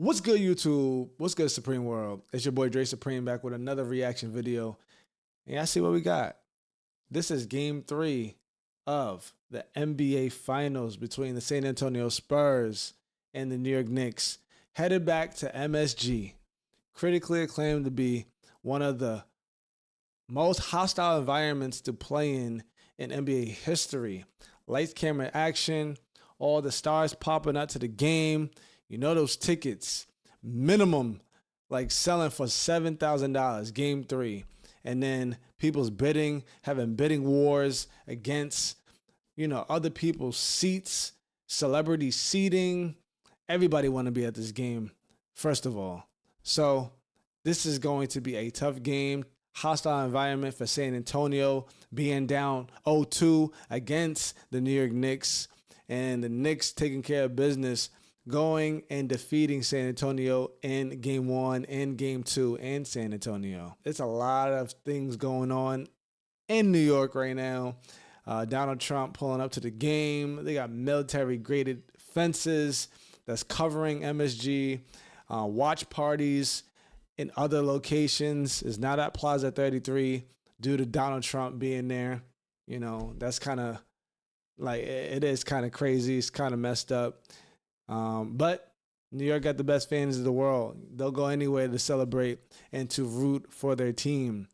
What's good, YouTube? What's good, Supreme World? It's your boy Dre Supreme back with another reaction video. And y'all see what we got. This is game 3 of the NBA Finals between the San Antonio Spurs and the New York Knicks. Headed back to MSG. Critically acclaimed to be one of the most hostile environments to play in NBA history. Lights, camera, action, all the stars popping out to the game. You know those tickets, minimum, like selling for $7,000, game 3. And then people's bidding, having bidding wars against, other people's seats, celebrity seating. Everybody want to be at this game, first of all. So this is going to be a tough game. Hostile environment for San Antonio, being down 0-2 against the New York Knicks. And the Knicks taking care of business, going and defeating San Antonio in game 1 and game 2 in San Antonio. It's a lot of things going on in New York right now. Donald Trump pulling up to the game. They got military-graded fences that's covering MSG. Watch parties in other locations. It's not at Plaza 33 due to Donald Trump being there. That's kind of like, it is kind of crazy. It's kind of messed up. But New York got the best fans of the world. They'll go anywhere to celebrate and to root for their team.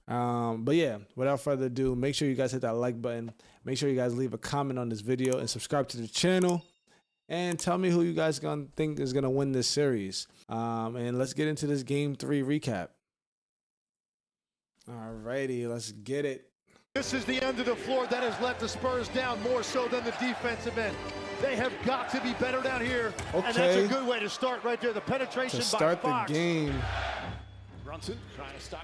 But yeah, without further ado, make sure you guys hit that like button. Make sure you guys leave a comment on this video and subscribe to the channel. And tell me who you guys gonna think is gonna win this series. And let's get into this game 3 recap. Alrighty, let's get it. This is the end of the floor that has let the Spurs down more so than the defensive end. They have got to be better down here. Okay. And that's a good way to start right there. The penetration to start by Fox. the game.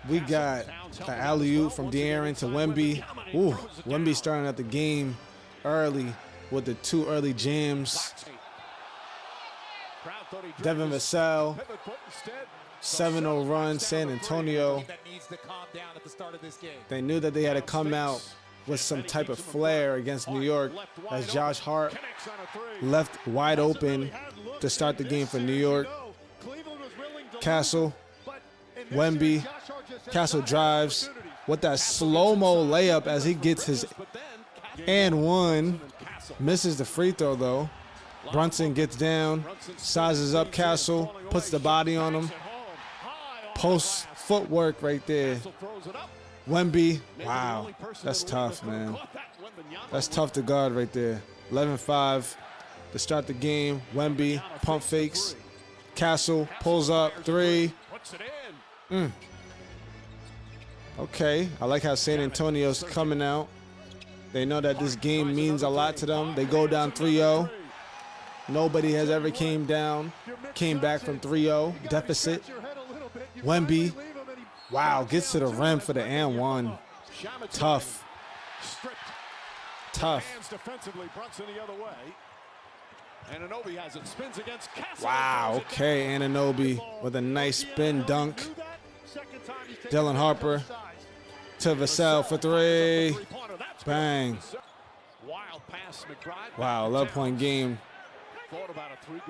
We got an alley-oop from De'Aaron to Wemby. Ooh, Wemby starting out the game early with the 2 early jams. Devin Vassell, 7-0 run, San Antonio. They knew that they had to come out with some type of flair against New York as Josh Hart left wide open to start the game for New York. Castle, Wemby, Castle drives with that slow-mo layup as he gets his and one. Misses the free throw though. Brunson gets down, sizes up Castle, puts the body on him. Post footwork right there. Wemby, wow, that's tough, man. That's tough to guard right there. 11-5 to start the game. Wemby, pump fakes. Castle pulls up, 3. Okay, I like how San Antonio's coming out. They know that this game means a lot to them. They go down 3-0. Nobody has ever came back from 3-0 deficit. Wemby, wow, gets to the rim for the and one. Tough. Wow, okay, Anunoby with a nice spin dunk. Dylan Harper to Vassell for 3. Bang. Wow, 11-point game.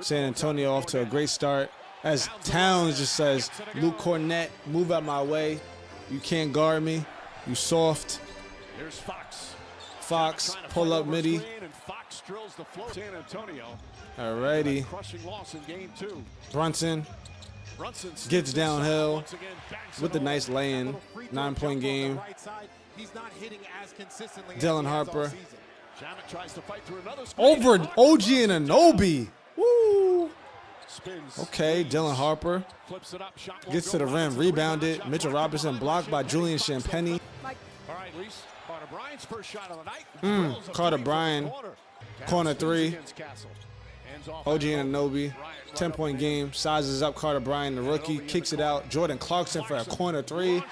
San Antonio off to a great start. As Towns just says, Luke Cornett, move out my way. You can't guard me. You soft. Fox, pull up midi. Alrighty. Brunson gets downhill with the nice lay-in. 9-point game. Dylan Harper. Over OG Anunoby. Woo. Okay, Dylan Harper gets to the rim, rebounded. Mitchell Robinson blocked by Julian Champagnie. Carter Bryant, corner 3. OG Anunoby, 10-point game. Sizes up Carter Bryant, the rookie, kicks it out. Jordan Clarkson for a corner 3.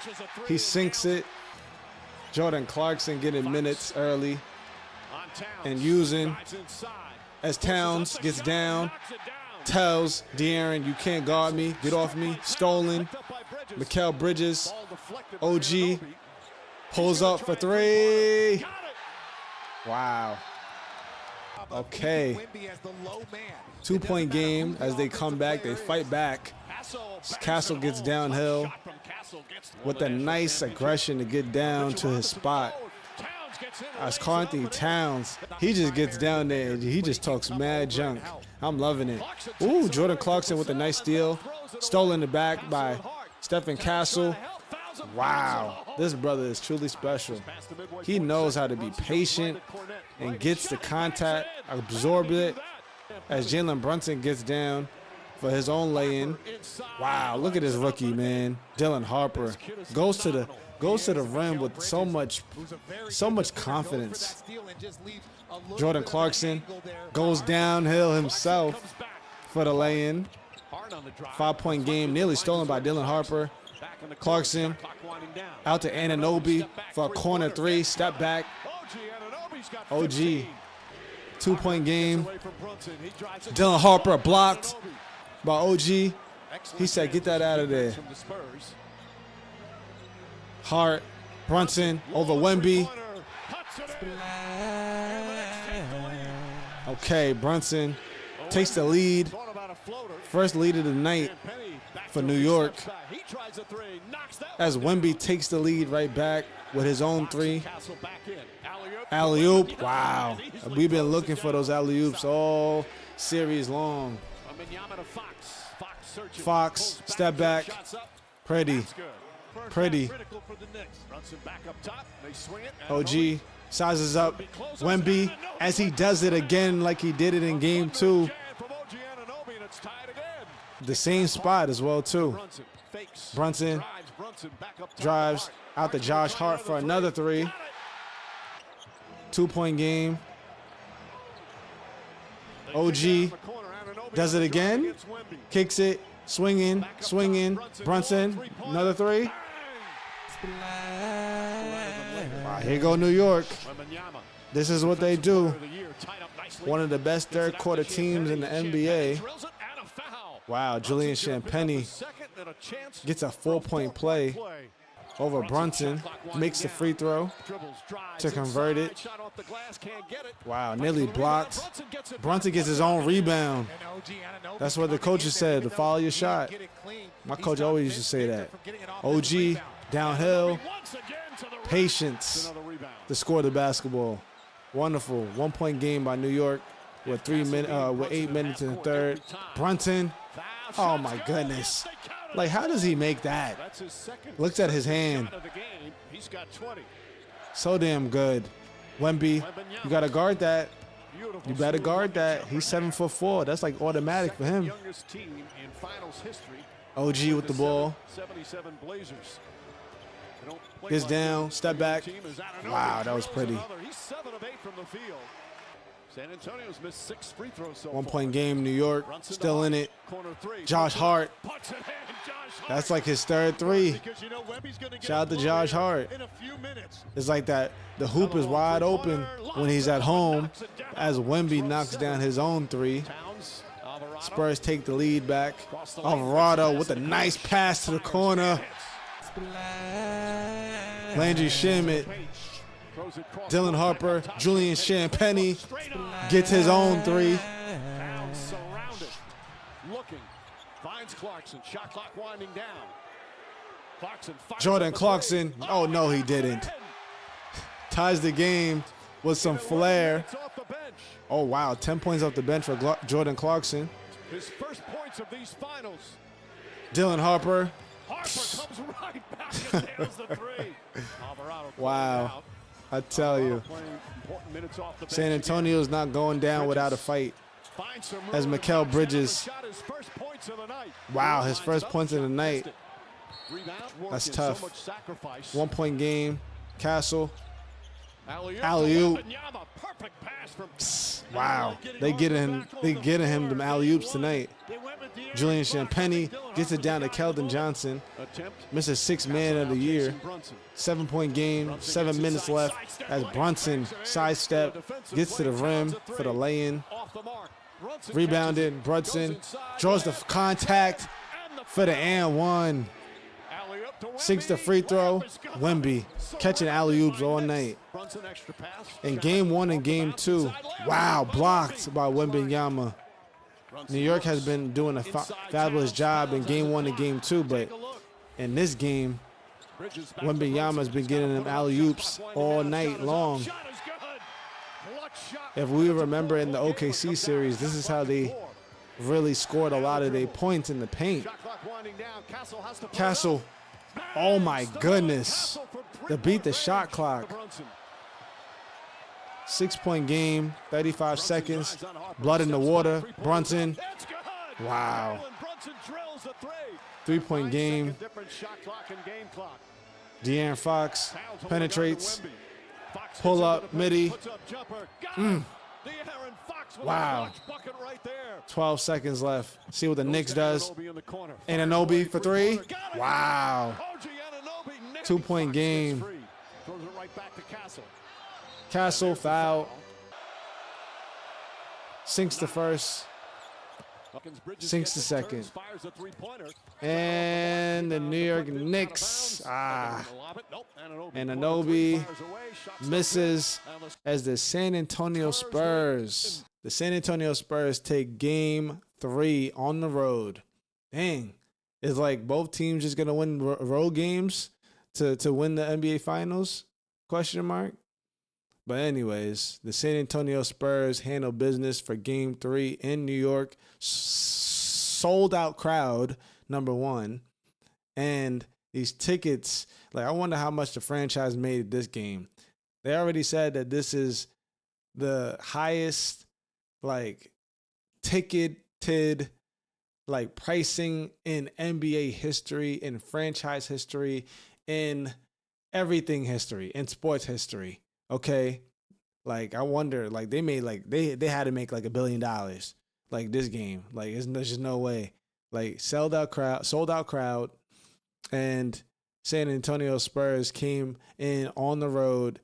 He sinks it. Jordan Clarkson getting minutes early and using as Towns gets down. Tells De'Aaron, you can't guard me. Get off me. Stolen. Mikal Bridges. OG pulls up for 3. Wow. Okay. 2-point game as they come back. They fight back. Castle gets downhill with a nice aggression to get down to his spot. As Carthy Towns, he just gets down there and he just talks mad junk. I'm loving it. Ooh, Jordan Clarkson with a nice steal. Stolen the back by Stephen Castle. Wow, this brother is truly special. He knows how to be patient and gets the contact, absorb it as Jalen Brunson gets down for his own lay-in. Wow, look at this rookie, man. Dylan Harper goes to the rim with so much confidence. Jordan Clarkson goes downhill himself for the lay-in. 5-point game, nearly stolen by Dylan Harper. Clarkson out to Anunoby for a corner three, step back. OG, 2-point game. Dylan Harper blocked by OG. He said, get that out of there. Hart, Brunson over Wemby. Okay, Brunson takes the lead. First lead of the night for New York. As Wemby takes the lead right back with his own three. Alley-oop, wow. We've been looking for those alley-oops all series long. Fox, step back. Pretty. OG sizes up Wemby as he does it again like he did it in game 2. The same spot as well, too. Brunson drives out to Josh Hart for another 3. 2-point game. OG does it again. Kicks it. Swinging. Brunson, another 3. Wow, here go New York. This is what they do. One of the best third quarter teams in the NBA. Wow, Julian Champagnie gets a 4-point play over Brunson. Makes the free throw to convert it. Wow, nearly blocked. Brunson gets his own rebound. That's what the coaches said, to follow your shot. My coach always used to say that. OG, downhill, patience to score the basketball. Wonderful. 1-point game by New York with 8 minutes in the third. Brunson, oh my goodness. Like, how does he make that? Looks at his hand. So damn good. Wemby, you got to guard that. You better guard that. He's 7'4". That's like automatic for him. OG with the ball. Gets down, step back. Wow, that was pretty. San Antonio's missed 6 free throws so 1-point game, New York, still in it. Josh Hart. That's like his third 3. Shout out to Josh Hart. It's like that. The hoop is wide open when he's at home as Wemby knocks down his own 3. Spurs take the lead back. Alvarado with a nice pass to the corner. Landry Shamet. Dylan Harper, Julian Champagnie gets his own 3. Surrounded, looking, finds Clarkson. Shot clock winding down. Jordan Clarkson. Oh no, he didn't. Ties the game with some flair. Oh wow, 10 points off the bench for Jordan Clarkson. His first points of these finals. Dylan Harper. Harper comes right back and nails the 3. Wow. I tell you, San Antonio's not going down without a fight. As Mikal Bridges, wow, his first points of the night. That's tough. 1-point game. Castle. Alley-oop. Wow, they getting him them alley-oops tonight. Julian Champagnie gets it down to Keldon Johnson. Misses 6th man of the year. 7-point game, 7 minutes left as Brunson sidestep, gets to the rim for the lay-in. Rebounded, Brunson draws the contact for the and one. sinks the free throw. Wemby catching alley-oops all night. In game 1 and game 2, wow, blocked by Wembanyama. New York has been doing a fabulous job in game 1 and game 2, but in this game, Wembanyama's been getting them alley-oops all night long. If we remember in the OKC series, this is how they really scored a lot of their points in the paint. Castle, oh my goodness, to beat the shot clock. 6-point game, 35 seconds, blood in the water. Brunson, wow. 3-point game. De'Aaron Fox penetrates. Pull up, midi. Wow. 12 seconds left. See what the Knicks does. Anunoby for 3. Wow. 2-point game. Castle foul. Sinks the first. Sinks the second. And the New York Knicks. Anunoby misses as the San Antonio Spurs. The San Antonio Spurs take game 3 on the road. Dang. It's like both teams just going to win road games to win the NBA Finals? Question mark. But anyways, the San Antonio Spurs handle business for game 3 in New York. Sold out crowd, number 1. And these tickets, like I wonder how much the franchise made this game. They already said that this is the highest like ticketed like pricing in NBA history, in franchise history, in everything history, in sports history. Okay, like I wonder, like they made like they had to make like $1 billion, like this game. Like there's just no way. Like sold out crowd, and San Antonio Spurs came in on the road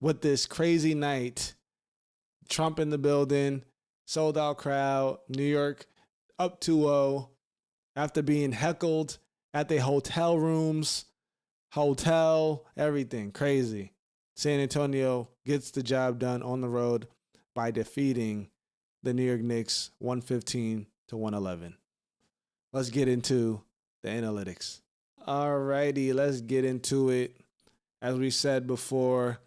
with this crazy night. Trump in the building, sold out crowd. New York up 2-0 after being heckled at the hotel rooms, everything crazy. San Antonio gets the job done on the road by defeating the New York Knicks 115-111. Let's get into the analytics. All righty, let's get into it. As we said before,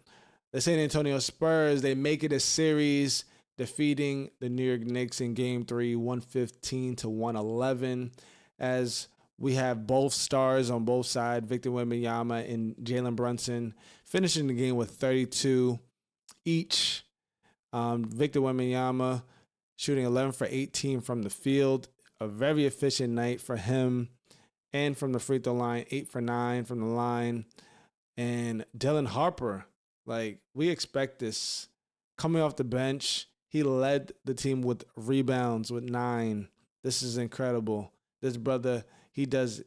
the San Antonio Spurs, they make it a series, defeating the New York Knicks in game 3, 115-111. As we have both stars on both sides, Victor Wembanyama and Jalen Brunson, finishing the game with 32 each. Victor Wembanyama shooting 11 for 18 from the field. A very efficient night for him. And from the free throw line, 8 for 9 from the line. And Dylan Harper, like we expect this. Coming off the bench, he led the team with rebounds with 9. This is incredible. This brother, he does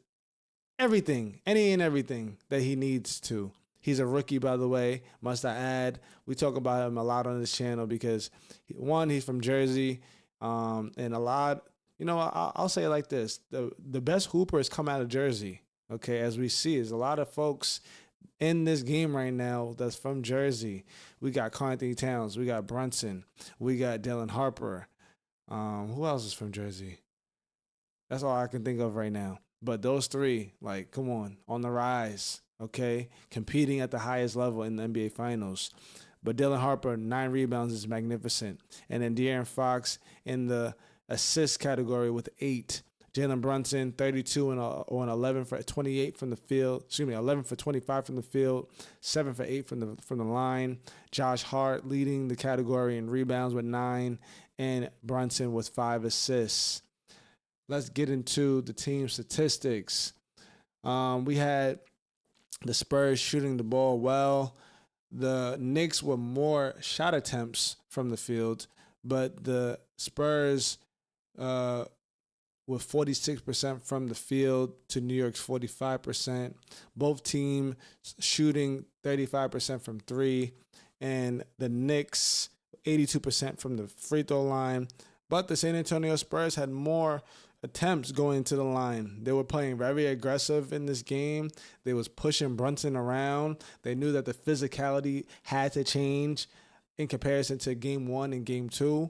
everything, any and everything that he needs to. He's a rookie, by the way, must I add. We talk about him a lot on this channel because, one, he's from Jersey, and a lot, you know, I'll say it like this. The best hoopers come out of Jersey, okay, as we see. There's a lot of folks in this game right now that's from Jersey. We got Karl-Anthony Towns. We got Brunson. We got Dylan Harper. Who else is from Jersey? That's all I can think of right now. But those 3, like, come on the rise, okay? Competing at the highest level in the NBA Finals. But Dylan Harper, 9 rebounds is magnificent. And then De'Aaron Fox in the assist category with 8. Jalen Brunson, 32 on 11 for 28 from the field. 11 for 25 from the field, 7 for 8 from the line. Josh Hart leading the category in rebounds with 9, and Brunson with 5 assists. Let's get into the team statistics. We had the Spurs shooting the ball well. The Knicks were more shot attempts from the field, but the Spurs with 46% from the field to New York's 45%. Both teams shooting 35% from 3, and the Knicks 82% from the free throw line. But the San Antonio Spurs had more attempts going to the line. They were playing very aggressive in this game. They was pushing Brunson around. They knew that the physicality had to change in comparison to game 1 and game 2.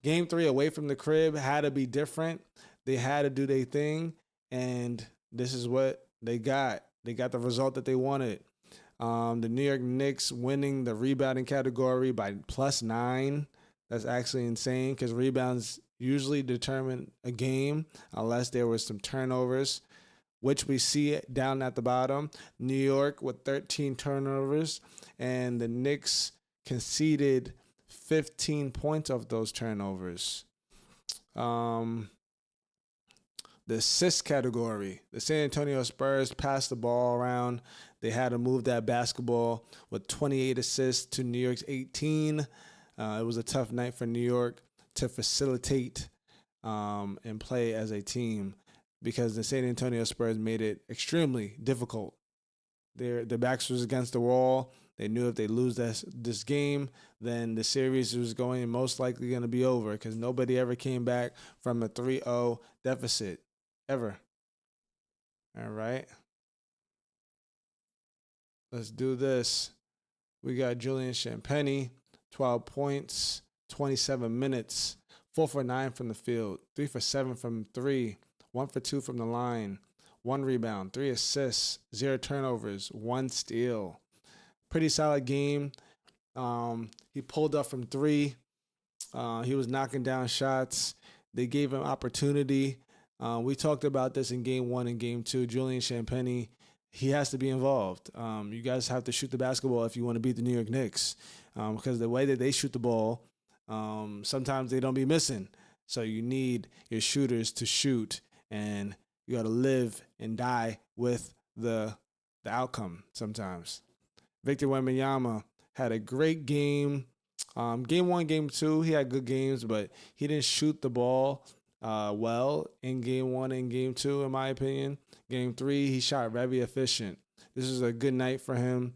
Game 3 away from the crib had to be different. They had to do their thing, and this is what they got. They got the result that they wanted. The New York Knicks winning the rebounding category by +9. That's actually insane because rebounds usually determine a game unless there was some turnovers, which we see down at the bottom. New York with 13 turnovers, and the Knicks conceded 15 points of those turnovers. The assist category, the San Antonio Spurs passed the ball around. They had to move that basketball with 28 assists to New York's 18. It was a tough night for New York to facilitate and play as a team because the San Antonio Spurs made it extremely difficult. Their backs was against the wall. They knew if they lose this game, then the series was most likely going to be over because nobody ever came back from a 3-0 deficit, ever. All right. Let's do this. We got Julian Champagnie, 12 points, 27 minutes, 4 for 9 from the field, 3 for 7 from 3, 1 for 2 from the line, 1 rebound, 3 assists, 0 turnovers, 1 steal. Pretty solid game. He pulled up from 3. He was knocking down shots. They gave him opportunity. We talked about this in game 1 and game 2. Julian Champagnie, he has to be involved. You guys have to shoot the basketball if you want to beat the New York Knicks because the way that they shoot the ball, sometimes they don't be missing. So you need your shooters to shoot, and you got to live and die with the outcome sometimes. Victor Wembanyama had a great game. Game 1, game 2, he had good games, but he didn't shoot the ball well in game 1 and game 2, in my opinion. Game 3, he shot very efficient. This was a good night for him.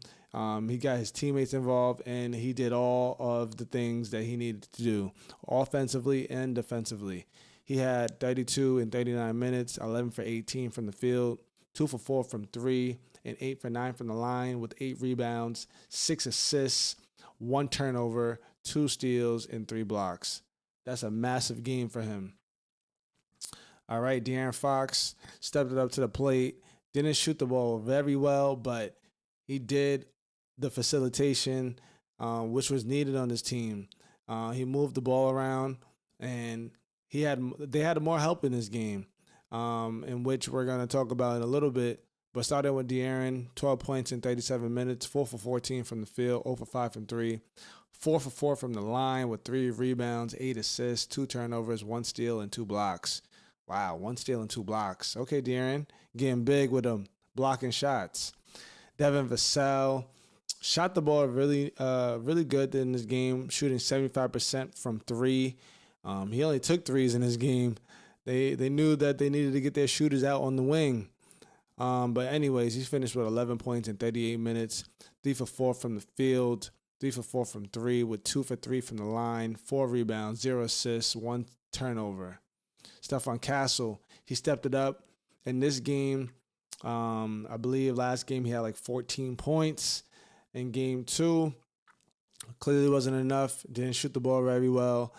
He got his teammates involved, and he did all of the things that he needed to do, offensively and defensively. He had 32 in 39 minutes, 11 for 18 from the field, 2 for 4 from 3, and 8 for 9 from the line with 8 rebounds, 6 assists, 1 turnover, 2 steals, and 3 blocks. That's a massive game for him. All right, De'Aaron Fox stepped it up to the plate. Didn't shoot the ball very well, but he did the facilitation, which was needed on this team. He moved the ball around, and they had more help in this game, in which we're going to talk about in a little bit. But starting with De'Aaron, 12 points in 37 minutes, 4 for 14 from the field, 0 for 5 from 3, 4 for 4 from the line with 3 rebounds, 8 assists, 2 turnovers, 1 steal, and 2 blocks. Wow, 1 steal and 2 blocks. Okay, De'Aaron, getting big with them, blocking shots. Devin Vassell shot the ball really good in this game, shooting 75% from 3. He only took 3s in this game. They knew that they needed to get their shooters out on the wing. But anyways, he finished with 11 points in 38 minutes, 3 for 4 from the field, 3 for 4 from 3 with 2 for 3 from the line, 4 rebounds, 0 assists, 1 turnover. Stephon Castle, he stepped it up in this game. I believe last game he had like 14 points. In game 2, clearly wasn't enough. Didn't shoot the ball very well.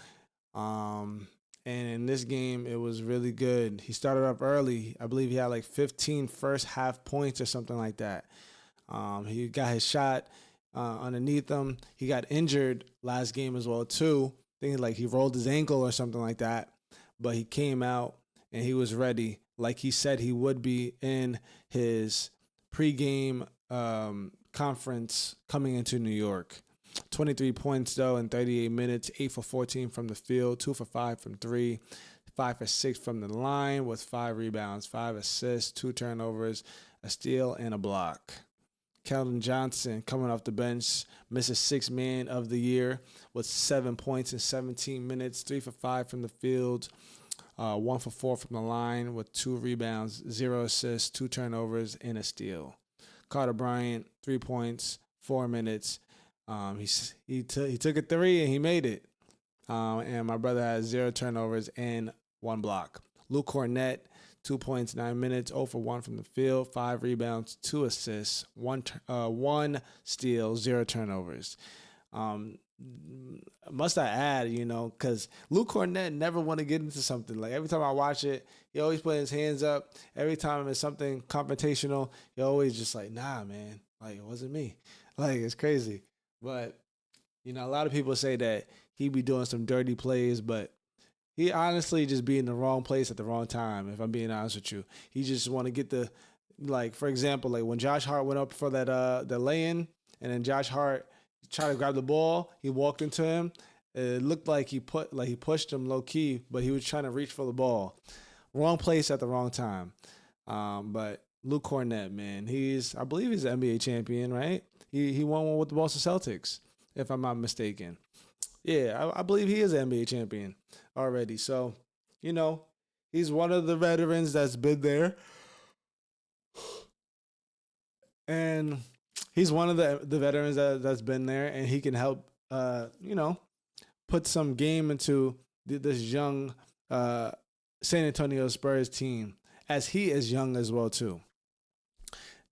And in this game, it was really good. He started up early. I believe he had like 15 first half points or something like that. He got his shot underneath him. He got injured last game as well, too. Thinking like he rolled his ankle or something like that. But he came out and he was ready, like he said he would be in his pregame conference coming into New York. 23 points, though, in 38 minutes, 8 for 14 from the field, 2 for 5 from 3, 5 for 6 from the line with 5 rebounds, 5 assists, 2 turnovers, a steal, and a block. Keldon Johnson coming off the bench, misses 6th man of the year with 7 points in 17 minutes, 3 for 5 from the field, 1 for 4 from the line with 2 rebounds, 0 assists, 2 turnovers, and a steal. Carter Bryant, 3 points, 4 minutes. He took a 3 and he made it. And my brother had 0 turnovers and 1 block. Luke Cornett, 2 points, 9 minutes, 0 for 1 from the field, 5 rebounds, 2 assists, one steal, 0 turnovers. Must I add, because Luke Cornett never want to get into something. Like every time I watch it, he always put his hands up. Every time it's something confrontational, he always just like, nah, man, like it wasn't me. Like it's crazy. But, a lot of people say that he be doing some dirty plays, but he honestly just be in the wrong place at the wrong time, if I'm being honest with you. He just want to get for example, like when Josh Hart went up for that the lay-in, and then Josh Hart tried to grab the ball, he walked into him. It looked like he pushed him low key, but he was trying to reach for the ball. Wrong place at the wrong time. But Luke Cornett, man, I believe he's an NBA champion, right? He won one with the Boston Celtics, if I'm not mistaken. Yeah, I believe he is an NBA champion already. So, he's one of the veterans that's been there. And he's one of the veterans that's been there, and he can help, put some game into this young San Antonio Spurs team, as he is young as well, too.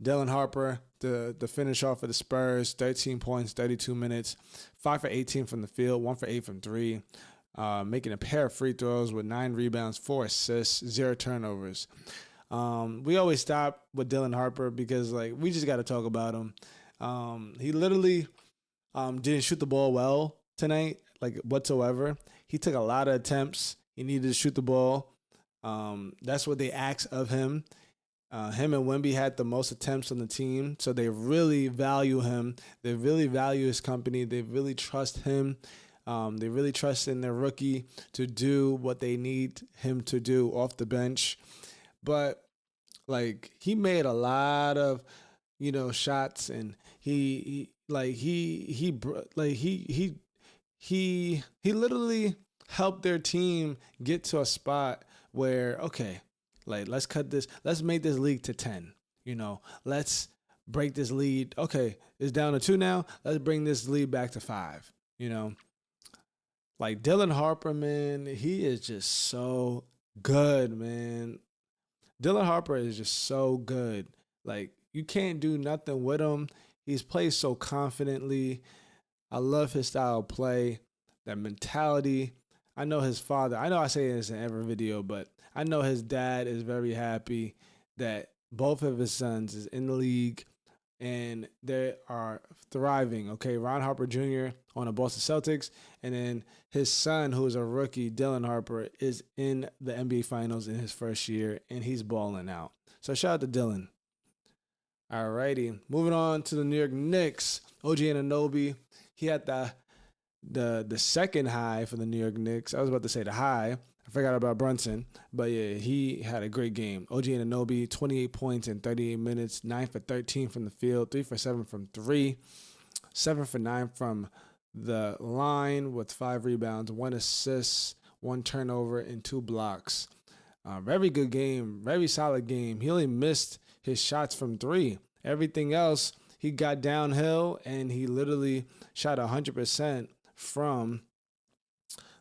Dylan Harper, the finish off for the Spurs, 13 points, 32 minutes, 5 for 18 from the field, 1 for 8 from 3, making a pair of free throws with 9 rebounds, 4 assists, 0 turnovers. We always stop with Dylan Harper because, we just got to talk about him. He literally didn't shoot the ball well tonight, whatsoever. He took a lot of attempts. He needed to shoot the ball. That's what they asked of him. Him and Wemby had the most attempts on the team, so they really value him. They really value his company. They really trust him. They really trust in their rookie to do what they need him to do off the bench. But he made a lot of shots, and he literally helped their team get to a spot where, okay, let's cut this. Let's make this league to 10. Let's break this lead. Okay, it's down to 2 now. Let's bring this lead back to 5. Dylan Harper, man, he is just so good, man. Dylan Harper is just so good. You can't do nothing with him. He's played so confidently. I love his style of play, that mentality. I know his father. I know I say this in every video, but I know his dad is very happy that both of his sons is in the league and they are thriving. Okay, Ron Harper Jr. on the Boston Celtics, and then his son, who is a rookie, Dylan Harper, is in the NBA Finals in his first year, and he's balling out. So shout out to Dylan. Alrighty, moving on to the New York Knicks. OG Anunoby, he had the second high for the New York Knicks. I was about to say the high. I forgot about Brunson. But yeah, he had a great game. OG Anunoby, 28 points in 38 minutes, 9 for 13 from the field, 3 for 7 from 3, 7 for 9 from the line with 5 rebounds, 1 assist, 1 turnover, and 2 blocks. Very good game, very solid game. He only missed his shots from 3. Everything else, he got downhill, and he literally shot 100% from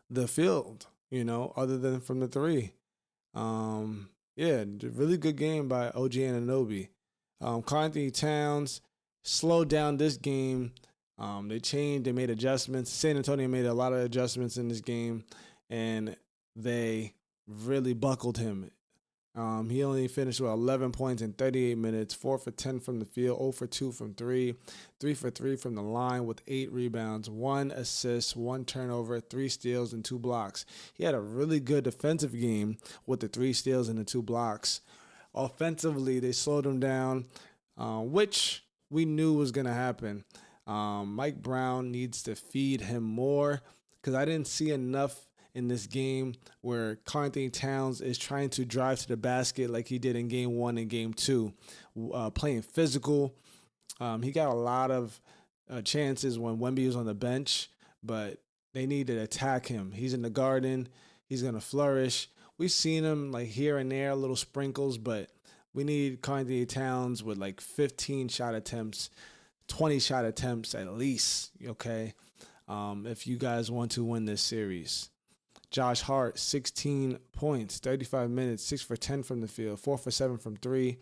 the field, other than from the 3. Yeah, really good game by OG Anunoby. Karl-Anthony Towns slowed down this game. They made adjustments. San Antonio made a lot of adjustments in this game, and they really buckled him. He only finished with 11 points in 38 minutes, 4 for 10 from the field, 0 for 2 from 3, 3 for 3 from the line with 8 rebounds, 1 assist, 1 turnover, 3 steals, and 2 blocks. He had a really good defensive game with the 3 steals and the 2 blocks. Offensively, they slowed him down, which we knew was going to happen. Mike Brown needs to feed him more because I didn't see enough in this game where Karl-Anthony Towns is trying to drive to the basket like he did in Game 1 and Game 2, playing physical. He got a lot of chances when Wemby was on the bench, but they need to attack him. He's in the garden. He's going to flourish. We've seen him here and there, little sprinkles, but we need Karl-Anthony Towns with 15 shot attempts, 20 shot attempts at least, okay, if you guys want to win this series. Josh Hart, 16 points, 35 minutes, 6 for 10 from the field, 4 for 7 from 3,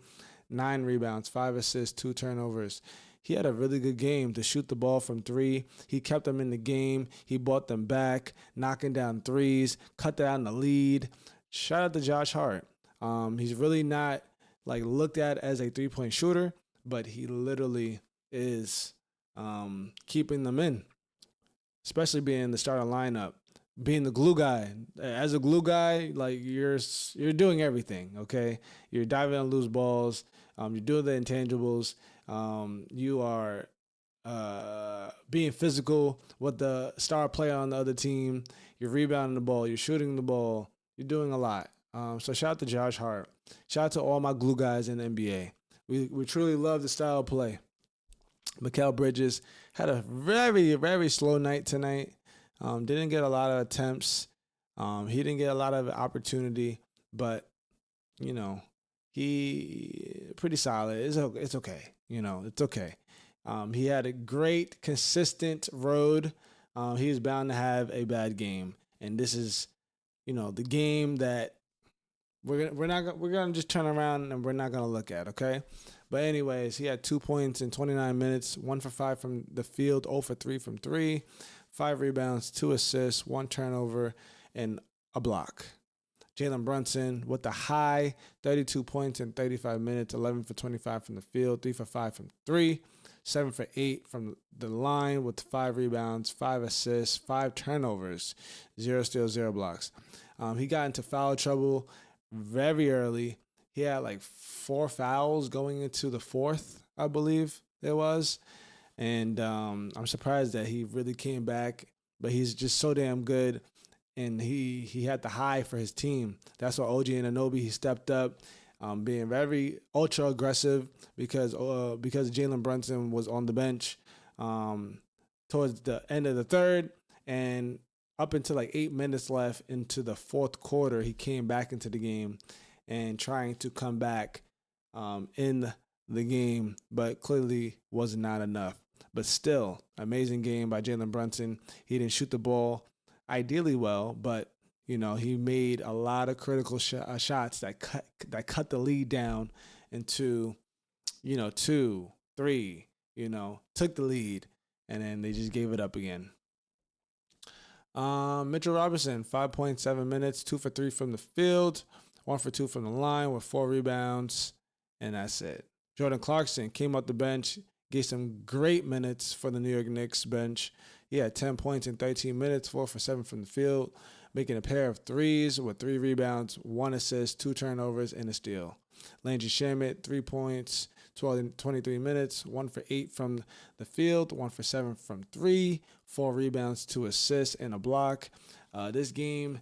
9 rebounds, 5 assists, 2 turnovers. He had a really good game to shoot the ball from 3. He kept them in the game. He brought them back, knocking down threes, cut down the lead. Shout out to Josh Hart. He's really not like looked at as a 3-point shooter, but he literally is keeping them in, especially being the starting lineup, being the glue guy. As a glue guy, like you're doing everything. Okay, you're diving on loose balls. You're doing the intangibles. You are being physical with the star player on the other team. You're rebounding the ball. You're shooting the ball. You're doing a lot. So shout out to Josh Hart. Shout out to all my glue guys in the NBA. We truly love the style of play. Mikal Bridges had a very, very slow night tonight. Didn't get a lot of attempts. He didn't get a lot of opportunity, but, you know, he pretty solid. It's okay. You know, it's okay. He had a great, consistent road. He was bound to have a bad game. And this is, you know, the game that we're gonna just turn around and we're not gonna look at, okay? But anyways, he had 2 points in 29 minutes, 1 for 5 from the field, 0 for 3 from 3, 5 rebounds, 2 assists, 1 turnover, and a block. Jalen Brunson with the high, 32 points in 35 minutes, 11 for 25 from the field, 3 for 5 from 3, 7 for 8 from the line with 5 rebounds, 5 assists, 5 turnovers, 0 steals, 0 blocks. He got into foul trouble very early. He had like 4 fouls going into the 4th, I believe it was. And I'm surprised that he really came back, but he's just so damn good. And he had the high for his team. That's why OG Anunoby, he stepped up, being very ultra aggressive because Jalen Brunson was on the bench towards the end of the 3rd, and up until like 8 minutes left into the 4th quarter, he came back into the game and trying to come back in the game, but clearly was not enough. But still, amazing game by Jalen Brunson. He didn't shoot the ball ideally well, but you know, he made a lot of critical shots that cut the lead down into, you know, 2, 3, you know, took the lead, and then they just gave it up again. Mitchell Robinson, 5.7 minutes, 2 for 3 from the field, 1 for 2 from the line with 4 rebounds, and that's it. Jordan Clarkson came off the bench, gave some great minutes for the New York Knicks bench. He had 10 points in 13 minutes, 4 for 7 from the field, making a pair of threes with 3 rebounds, 1 assist, 2 turnovers, and a steal. Landry Shamet, 3 points, 12 in 23 minutes, 1 for 8 from the field, 1 for 7 from 3, 4 rebounds, 2 assists, and a block. This game,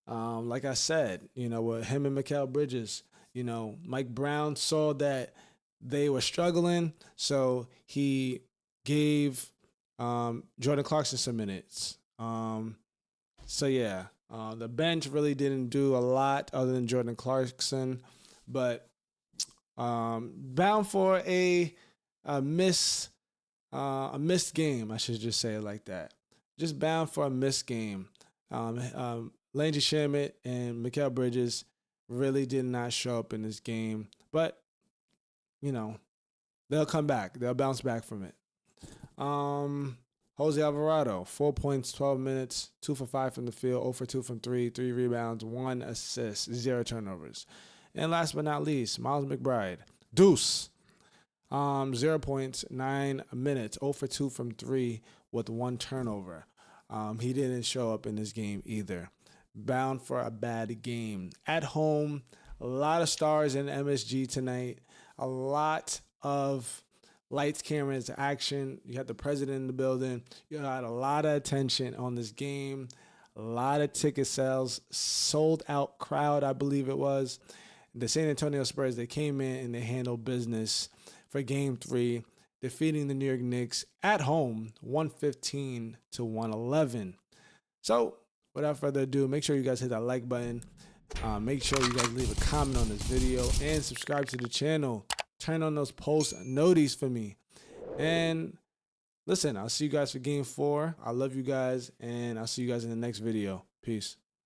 like I said, you know, with him and Mikal Bridges, you know, Mike Brown saw that they were struggling, so he gave Jordan Clarkson some minutes. So yeah, the bench really didn't do a lot other than Jordan Clarkson, but bound for a missed game. I should just say it like that. Just bound for a missed game. Landry Shamet and Mikal Bridges really did not show up in this game, but you know, they'll come back. They'll bounce back from it. Jose Alvarado, 4 points, 12 minutes, 2 for 5 from the field, 0 for 2 from 3, 3 rebounds, 1 assist, 0 turnovers. And last but not least, Miles McBride, deuce, 0 points, 9 minutes, 0 for 2 from 3 with 1 turnover. He didn't show up in this game either. Bound for a bad game. At home, a lot of stars in MSG tonight. A lot of lights, cameras, action. You had the president in the building. You had a lot of attention on this game. A lot of ticket sales. Sold out crowd, I believe it was. The San Antonio Spurs, they came in and they handled business for Game 3, defeating the New York Knicks at home, 115 to 111. So, without further ado, make sure you guys hit that like button. Make sure you guys leave a comment on this video and subscribe to the channel. Turn on those post noties for me. And listen, I'll see you guys for Game 4. I love you guys, and I'll see you guys in the next video. Peace.